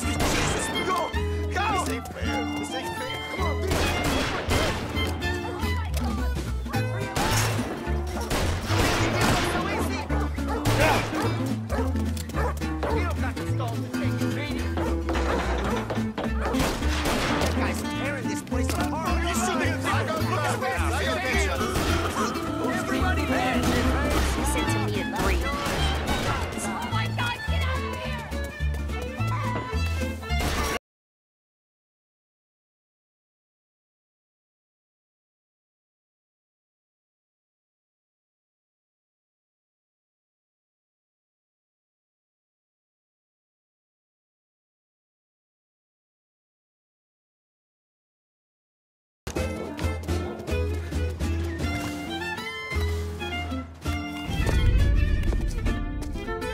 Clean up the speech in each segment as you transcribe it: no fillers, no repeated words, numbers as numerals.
Jesus, go! Go! This ain't fair. This ain't fair. Come on, beat it.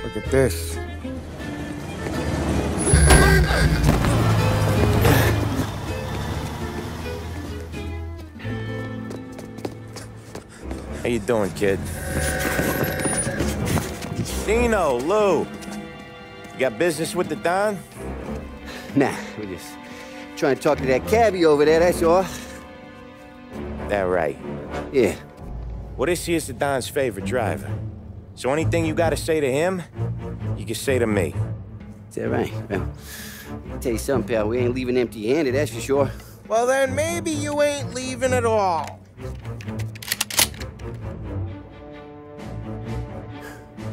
Look at this. How you doing, kid? Dino, Lou. You got business with the Don? Nah, we're just trying to talk to that cabbie over there, that's all. That right. Yeah. Well, this here's the Don's favorite driver. So anything you gotta say to him, you can say to me. Is that right? Well, I'll tell you something, pal. We ain't leaving empty-handed, that's for sure. Well, then maybe you ain't leaving at all.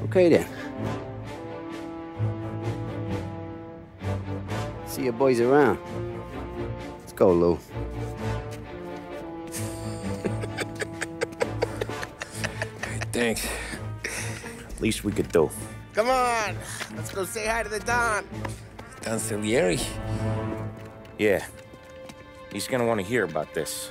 Okay, then. See your boys around. Let's go, Lou. Thanks. Least we could do. Come on, let's go say hi to the Don. Don Salieri? Yeah. He's gonna want to hear about this.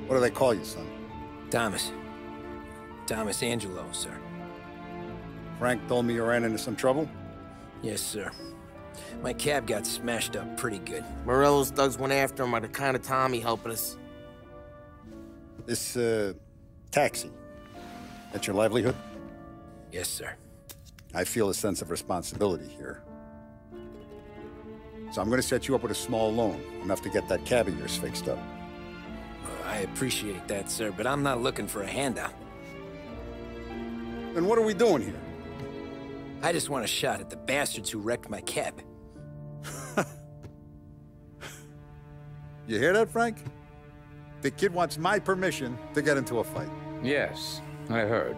What do they call you, son? Thomas. Thomas Angelo, sir. Frank told me you ran into some trouble? Yes, sir. My cab got smashed up pretty good. Morello's thugs went after him by the kind of Tommy helping us. This, taxi. That's your livelihood? Yes, sir. I feel a sense of responsibility here. So I'm gonna set you up with a small loan, enough to get that cab of yours fixed up. I appreciate that, sir, but I'm not looking for a handout. Then what are we doing here? I just want a shot at the bastards who wrecked my cab. You hear that, Frank? The kid wants my permission to get into a fight. Yes, I heard.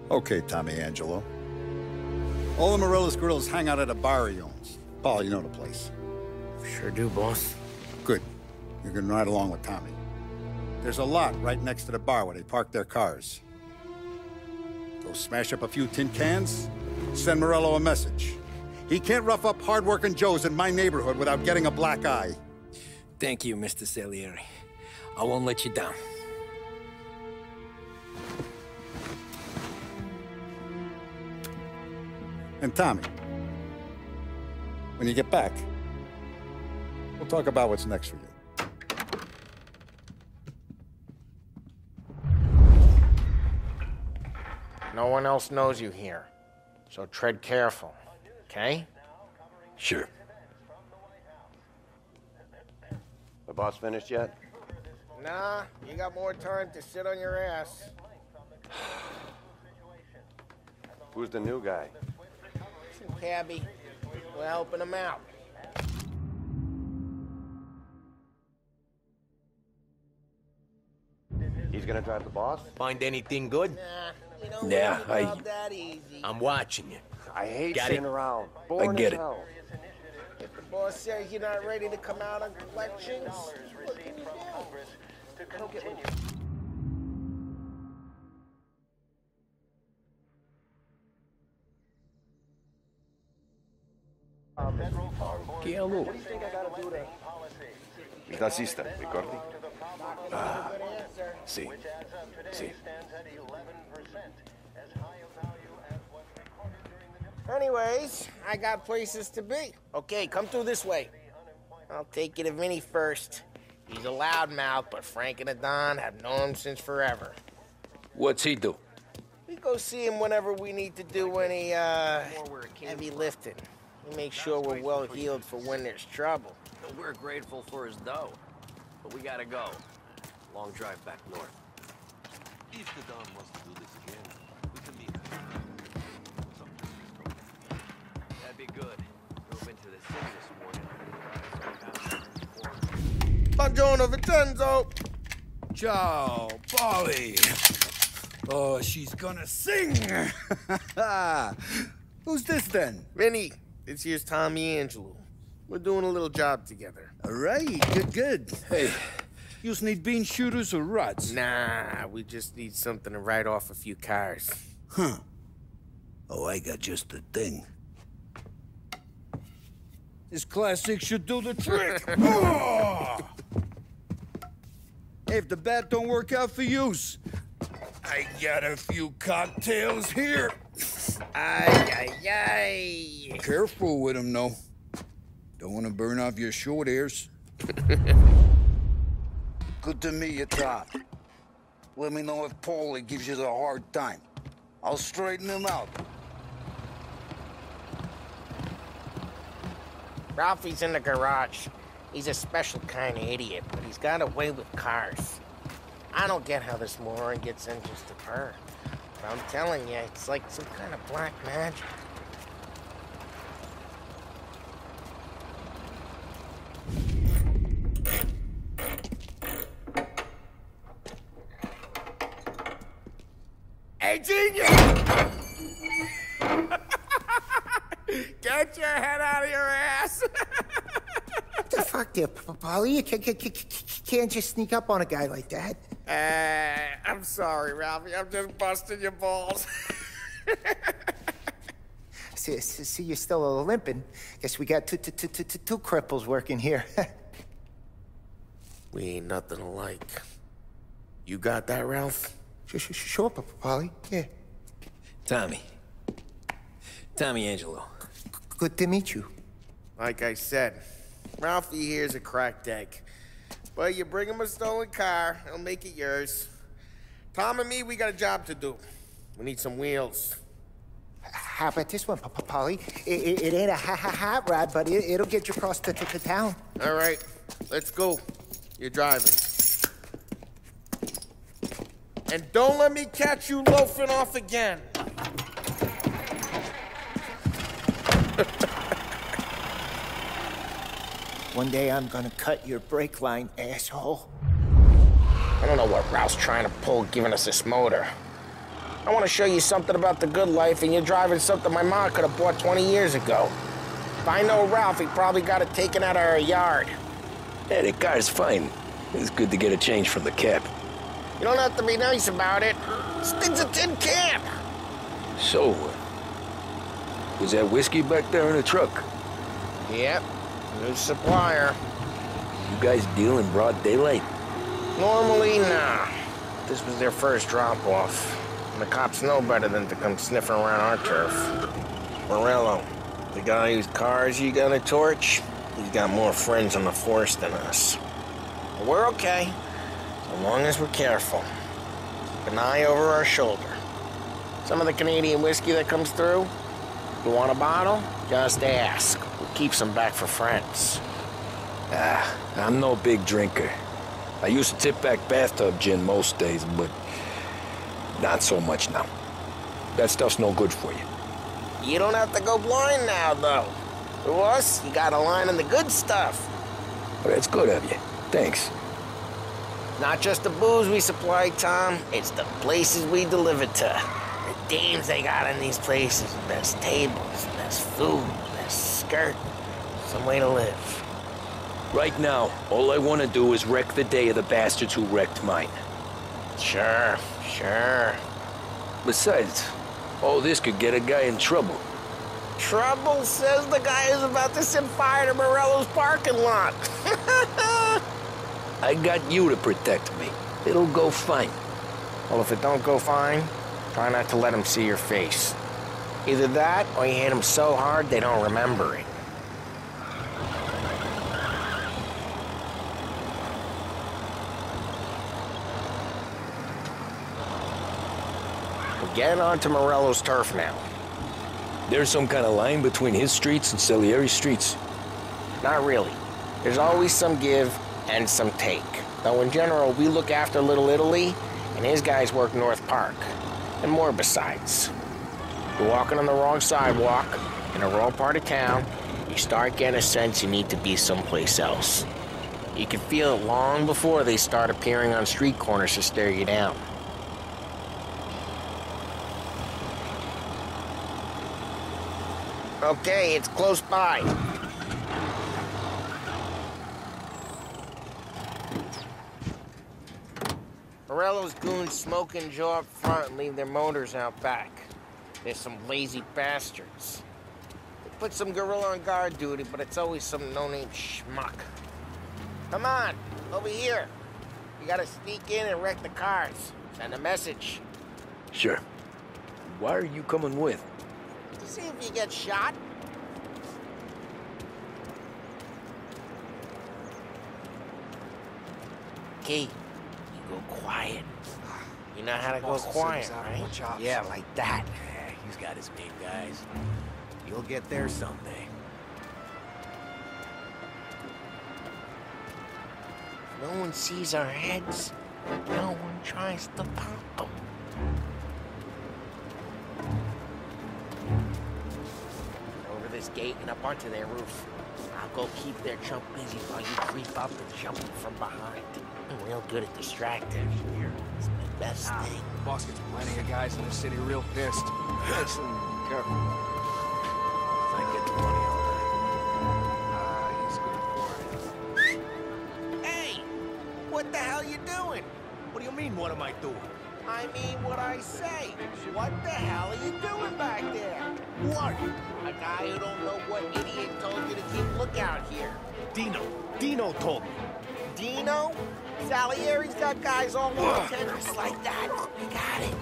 Okay, Tommy Angelo. All the Morello's girls hang out at a bar he owns. Paul, you know the place. Sure do, boss. Good. You can ride along with Tommy. There's a lot right next to the bar where they park their cars. Go smash up a few tin cans, send Morello a message. He can't rough up hard-working Joes in my neighborhood without getting a black eye. Thank you, Mr. Salieri. I won't let you down. And Tommy, when you get back, we'll talk about what's next for you. No one else knows you here, so tread careful, okay? Sure. The boss finished yet? Nah, you got more time to sit on your ass. Who's the new guy? Some cabbie. We're helping him out. He's gonna drive the boss? Find anything good? Nah, you don't Yeah, make it out that easy. I'm watching you. I hate Got sitting it? around. I Boring get as it. hell. If the boss says you're not ready to come out on collections, what can you do? Che allora? Il tassista, ricordi? Sì. Sì. Anyways, I got places to be. Okay, come through this way. I'll take you to Vinny first. He's a loudmouth, but Frank and the Don have known him since forever. What's he do? We go see him whenever we need to do any, heavy lifting. He makes sure we're well healed for when there's trouble. We're grateful for his dough, but we gotta go. Long drive back north. If the Don wants to do this again, we can meet. That'd be good. Drove into the city this morning. Buongiorno, Vincenzo! Ciao, Polly. Oh, she's gonna sing. Who's this then? Vinny, this here's Tommy Angelo. We're doing a little job together. All right, good. Hey, you need bean shooters or rods? Nah, we just need something to write off a few cars. Huh. Oh, I got just the thing. This classic should do the trick. Oh! Hey, if the bat don't work out for yous, I got a few cocktails here. Ay, ay, ay. Careful with them, though. Don't want to burn off your short hairs. Good to meet you, Tom. Let me know if Paulie gives you the hard time. I'll straighten him out. Ralphie's in the garage. He's a special kind of idiot, but he's got a way with cars. I don't get how this moron gets in just a her. But I'm telling you, it's like some kind of black magic. Hey, genius! Get your head out of your ass! What the fuck there, Polly? You can't just sneak up on a guy like that. I'm sorry, Ralphie. I'm just busting your balls. See, you're still limping. Guess we got two cripples working here. We ain't nothing alike. You got that, Ralph? Sure, Polly. Yeah. Tommy Angelo. Good to meet you. Like I said, Ralphie here's a cracked egg. But you bring him a stolen car, he'll make it yours. Tom and me, we got a job to do. We need some wheels. How about this one, Polly? It ain't a hot rod, but it'll get you across to town. All right, let's go. You're driving. And don't let me catch you loafing off again. One day I'm gonna cut your brake line, asshole. I don't know what Ralph's trying to pull giving us this motor. I want to show you something about the good life, and you're driving something my mom could have bought 20 years ago. If I know Ralph, he probably got it taken out of our yard. Yeah, the car's fine. It's good to get a change from the cab. You don't have to be nice about it. This thing's a tin can. So, was that whiskey back there in the truck? Yep, new supplier. You guys deal in broad daylight? Normally, nah. This was their first drop-off. And the cops know better than to come sniffing around our turf. Morello, the guy whose cars you got a torch, he's got more friends on the force than us. But we're okay, as long as we're careful. Keep an eye over our shoulder. Some of the Canadian whiskey that comes through, you want a bottle? Just ask. We'll keep some back for friends. I'm no big drinker. I used to tip back bathtub gin most days, but not so much now. That stuff's no good for you. You don't have to go blind now, though. To us, you got a line on the good stuff. Well, that's good of you. Thanks. Not just the booze we supply, Tom. It's the places we deliver to. The dames they got in these places. Best tables, best food, best skirt. Some way to live. Right now, all I want to do is wreck the day of the bastards who wrecked mine. Sure. Besides, all this could get a guy in trouble. Trouble says the guy is about to set fire to Morello's parking lot. I got you to protect me. It'll go fine. Well, if it don't go fine, try not to let them see your face. Either that, or you hit them so hard they don't remember it. We're getting onto Morello's turf now. There's some kind of line between his streets and Salieri's streets. Not really. There's always some give and some take. Though in general, we look after Little Italy, and his guys work North Park. And more besides. You're walking on the wrong sidewalk, in the wrong part of town, you start getting a sense you need to be someplace else. You can feel it long before they start appearing on street corners to stare you down. Okay, it's close by. Morello's goons smoke and jaw up front and leave their motors out back. They're some lazy bastards. They put some gorilla on guard duty, but it's always some no-name schmuck. Come on, over here. You gotta sneak in and wreck the cars. Send a message. Sure. Why are you coming with? To see if you get shot. Key, you go quiet. You know how to go quiet, right? Yeah, like that. He's got his main guys. You'll get there someday. No one sees our heads. No one tries to pop them. Over this gate and up onto their roof. I'll go keep their chump busy while you creep up and jump them from behind. I'm real good at distracting. It's my best thing. Boss gets plenty of guys in this city real pissed. Careful. If I get the money, all right. He's good for it. Hey! What the hell you doing? What do you mean, what am I doing? I mean what I say. What the hell are you doing back there? What? A guy who don't know what idiot told you to keep lookout here. Dino told me. Dino? Salieri's got guys all over town just like that. You got it.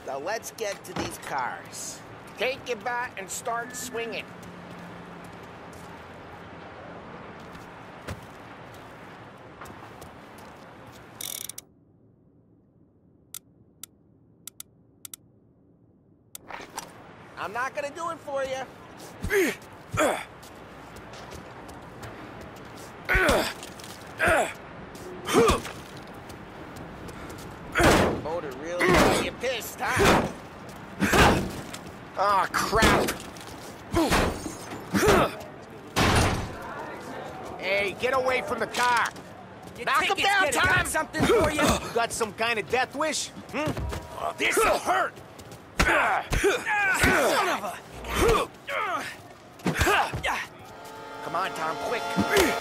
Now let's get to these cars. Take your bat and start swinging. I'm not gonna do it for you. Motor really got you pissed, huh? Oh, crap. Hey, get away from the car. Knock him down, Tom! Got something for you? Got some kind of death wish? This'll hurt. Son of a... Come on, Tom, quick.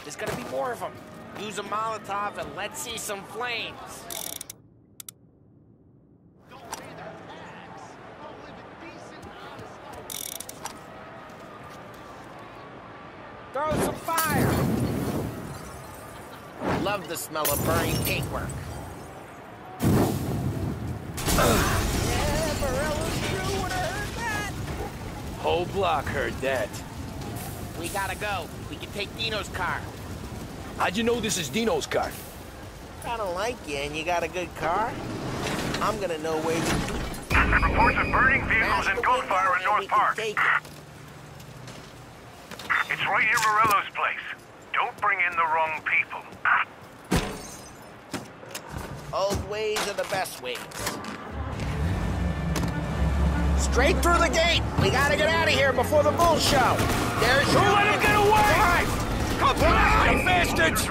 There's gonna be more of them. Use a Molotov and let's see some flames. Throw some fire. Love the smell of burning paintwork. Yeah, Morello's crew would have heard that. Whole block heard that. We gotta go. We can take Dino's car. How'd you know this is Dino's car? I don't like you and you got a good car. I'm gonna know where you... Reports of burning vehicles and gunfire in North Park. It's right near Morello's place. Don't bring in the wrong people. Old ways are the best ways. Straight through the gate. We gotta get out of here before the bull show. There's your... let him get away! Drive! Come on, you bastards!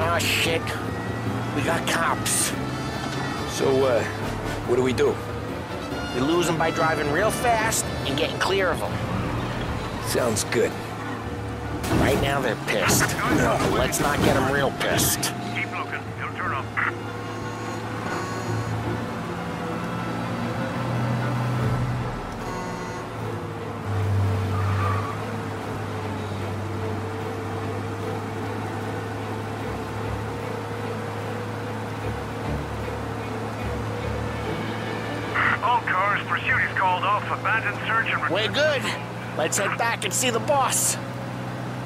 Oh, shit. We got cops. So, what do we do? We lose them by driving real fast and getting clear of them. Sounds good. Right now, they're pissed. Let's not get them real pissed. Keep looking. He'll turn up. All cars, pursuit is called off. Abandoned search and... We're good. Let's head back and see the boss.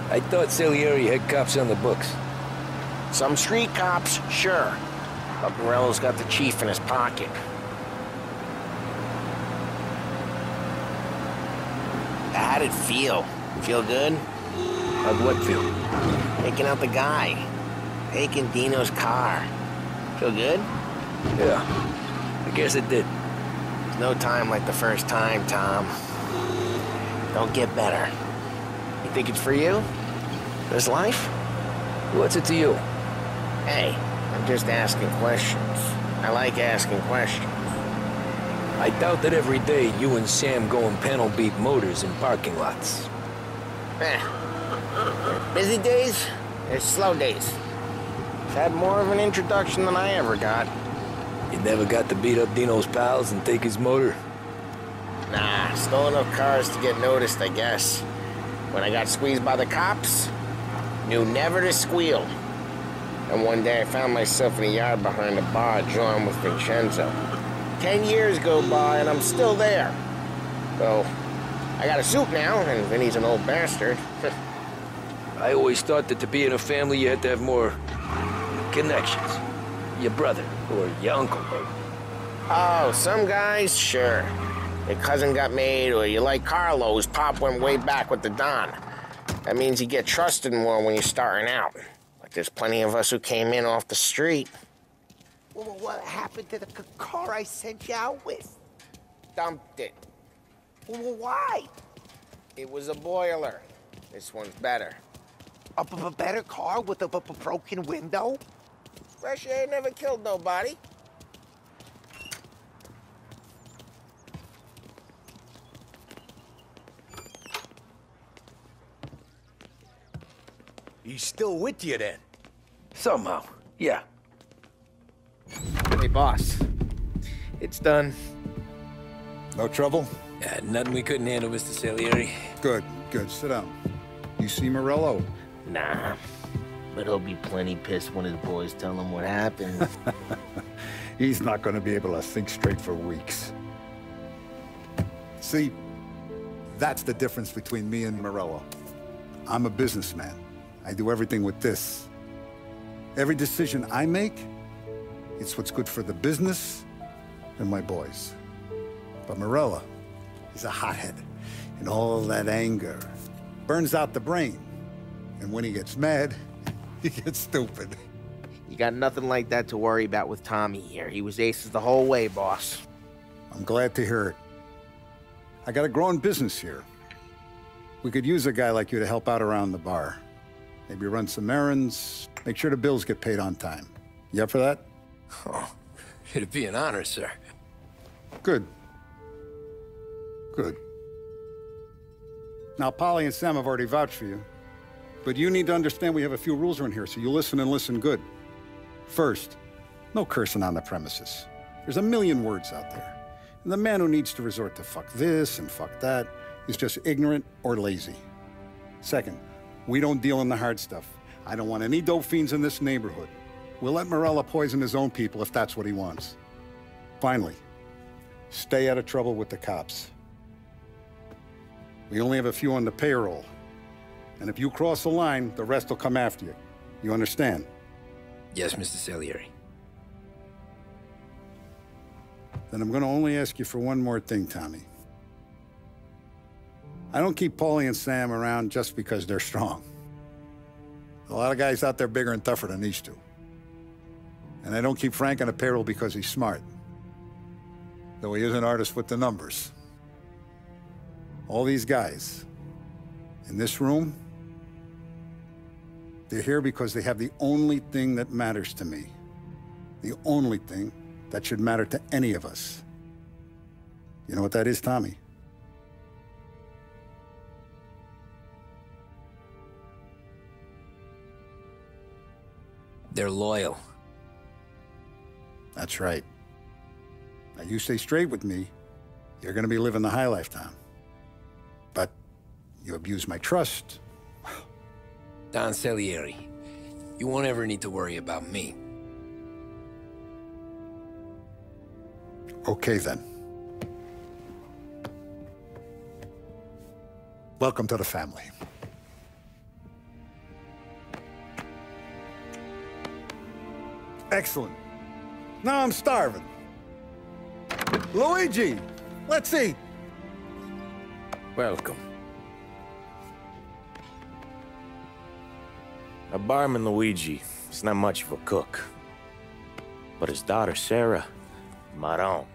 I thought Salieri had cops on the books. Some street cops, sure. But Morello's got the chief in his pocket. How'd it feel? Feel good? How'd what feel? Taking out the guy. Taking Dino's car. Feel good? Yeah, I guess it did. There's no time like the first time, Tom. Don't get better. You think it's for you? This life? What's it to you? Hey, I'm just asking questions. I like asking questions. I doubt that every day you and Sam go and panel beat motors in parking lots. Busy days, there's slow days. I've had more of an introduction than I ever got. You never got to beat up Dino's pals and take his motor? Nah, stole enough cars to get noticed, I guess. When I got squeezed by the cops, knew never to squeal. And one day I found myself in a yard behind a bar drawn with Vincenzo. 10 years go by and I'm still there. So, I got a suit now, and Vinny's an old bastard. I always thought that to be in a family you had to have more connections. Your brother, or your uncle, or... Oh, some guys, sure. Your cousin got made, or you like Carlos, Pop went way back with the Don. That means you get trusted more when you're starting out. Like there's plenty of us who came in off the street. Well, what happened to the car I sent you out with? Dumped it. Well, why? It was a boiler. This one's better. A better car with a broken window? Fresh air never killed nobody. He's still with you then? Somehow, yeah. Hey, boss. It's done. No trouble? Yeah, nothing we couldn't handle, Mr. Salieri. Good, good. Sit down. You see Morello? Nah, but he'll be plenty pissed when his boys tell him what happened. He's not going to be able to think straight for weeks. See, that's the difference between me and Morello. I'm a businessman. I do everything with this. Every decision I make, it's what's good for the business and my boys. But Morello, he's a hothead, and all that anger burns out the brain. And when he gets mad, he gets stupid. You got nothing like that to worry about with Tommy here. He was aces the whole way, boss. I'm glad to hear it. I got a growing business here. We could use a guy like you to help out around the bar. Maybe run some errands, make sure the bills get paid on time. You up for that? Oh, it'd be an honor, sir. Good. Good. Now, Polly and Sam have already vouched for you. But you need to understand we have a few rules around here, so you listen and listen good. First, no cursing on the premises. There's a million words out there. And the man who needs to resort to fuck this and fuck that is just ignorant or lazy. Second, we don't deal in the hard stuff. I don't want any dope fiends in this neighborhood. We'll let Morello poison his own people if that's what he wants. Finally, stay out of trouble with the cops. We only have a few on the payroll. And if you cross the line, the rest will come after you. You understand? Yes, Mr. Salieri. Then I'm going to only ask you for one more thing, Tommy. I don't keep Paulie and Sam around just because they're strong. A lot of guys out there bigger and tougher than these two. And I don't keep Frank on a payroll because he's smart. Though he is an artist with the numbers. All these guys in this room, they're here because they have the only thing that matters to me. The only thing that should matter to any of us. You know what that is, Tommy? They're loyal. That's right. Now, you stay straight with me, you're gonna be living the high life, Tom. But you abuse my trust. Don Salieri, you won't ever need to worry about me. Okay, then. Welcome to the family. Excellent. Now I'm starving. Luigi, let's eat. Welcome. A barman Luigi is not much of a cook. But his daughter, Sarah, Maron.